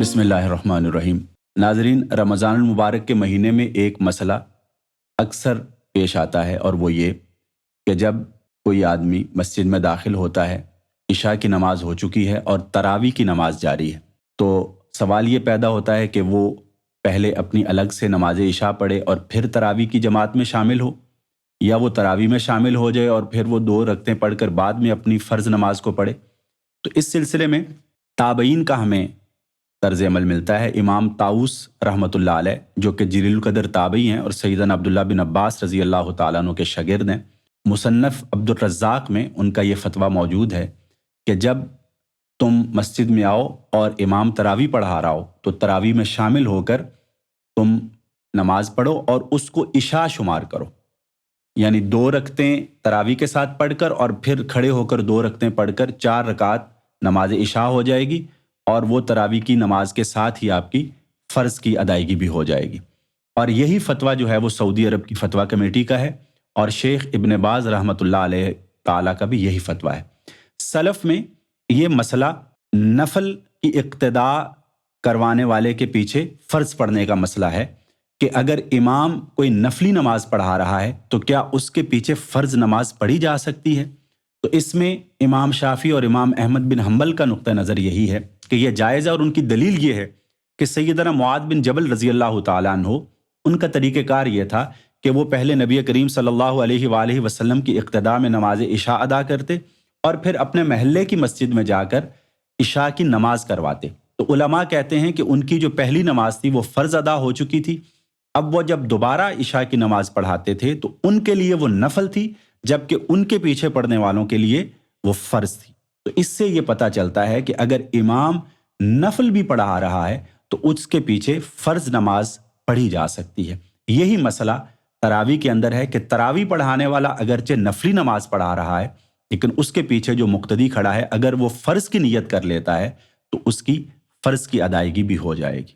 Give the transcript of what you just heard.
بسم اللہ الرحمن الرحیم۔ ناظرین، رمضان المبارک کے مہینے میں ایک مسئلہ اکثر پیش آتا ہے، اور وہ یہ کہ جب کوئی آدمی مسجد میں داخل ہوتا ہے، عشاء کی نماز ہو چکی ہے اور تراویح کی نماز جاری ہے، تو سوال یہ پیدا ہوتا ہے کہ وہ پہلے اپنی الگ سے نماز عشاء پڑھے اور پھر تراویح کی جماعت میں شامل ہو، یا وہ تراویح میں شامل ہو جائے اور پھر وہ 2 رکعتیں پڑھ کر بعد میں اپنی فرض نماز کو پڑھے۔ تو اس سلسلے میں تابعین کا ہمیں طرز عمل ملتا ہے۔ امام طاؤس رحمۃ اللہ علیہ، جو کہ جلیل القدر تابعی ہیں اور سیدنا عبداللہ بن عباس رضی اللہ تعالیٰ عنہ کے شاگرد ہیں، مصنف عبد الرزاق میں ان کا یہ فتویٰ موجود ہے کہ جب تم مسجد میں آؤ اور امام تراویح پڑھا رہا ہو تو تراویح میں شامل ہو کر تم نماز پڑھو اور اس کو عشاء شمار کرو، یعنی 2 رکعتیں تراویح کے ساتھ پڑھ کر اور پھر کھڑے ہو کر 2 رکعتیں پڑھ کر 4 رکعت نماز عشاء ہو جائے گی، اور وہ تراویح کی نماز کے ساتھ ہی آپ کی فرض کی ادائیگی بھی ہو جائے گی۔ اور یہی فتویٰ جو ہے وہ سعودی عرب کی فتویٰ کمیٹی کا ہے، اور شیخ ابن باز رحمۃ اللہ علیہ تعالیٰ کا بھی یہی فتویٰ ہے۔ سلف میں یہ مسئلہ نفل کی اقتداء کروانے والے کے پیچھے فرض پڑھنے کا مسئلہ ہے کہ اگر امام کوئی نفلی نماز پڑھا رہا ہے تو کیا اس کے پیچھے فرض نماز پڑھی جا سکتی ہے؟ تو اس میں امام شافعی اور امام احمد بن حنبل کا نقطہ نظر یہی ہے کہ یہ جائز ہے، اور ان کی دلیل یہ ہے کہ سیدنا معاذ بن جبل رضی اللہ تعالیٰ عنہ، ان کا طریقہ کار یہ تھا کہ وہ پہلے نبی کریم صلی اللہ علیہ وآلہ وسلم کی اقتداء میں نماز عشاء ادا کرتے اور پھر اپنے محلے کی مسجد میں جا کر عشاء کی نماز کرواتے۔ تو علماء کہتے ہیں کہ ان کی جو پہلی نماز تھی وہ فرض ادا ہو چکی تھی، اب وہ جب دوبارہ عشاء کی نماز پڑھاتے تھے تو ان کے لیے وہ نفل تھی، جبکہ ان کے پیچھے پڑھنے والوں کے لیے وہ فرض تھی۔ تو اس سے یہ پتہ چلتا ہے کہ اگر امام نفل بھی پڑھا رہا ہے تو اس کے پیچھے فرض نماز پڑھی جا سکتی ہے۔ یہی مسئلہ تراویح کے اندر ہے کہ تراویح پڑھانے والا اگرچہ نفلی نماز پڑھا رہا ہے، لیکن اس کے پیچھے جو مقتدی کھڑا ہے اگر وہ فرض کی نیت کر لیتا ہے تو اس کی فرض کی ادائیگی بھی ہو جائے گی۔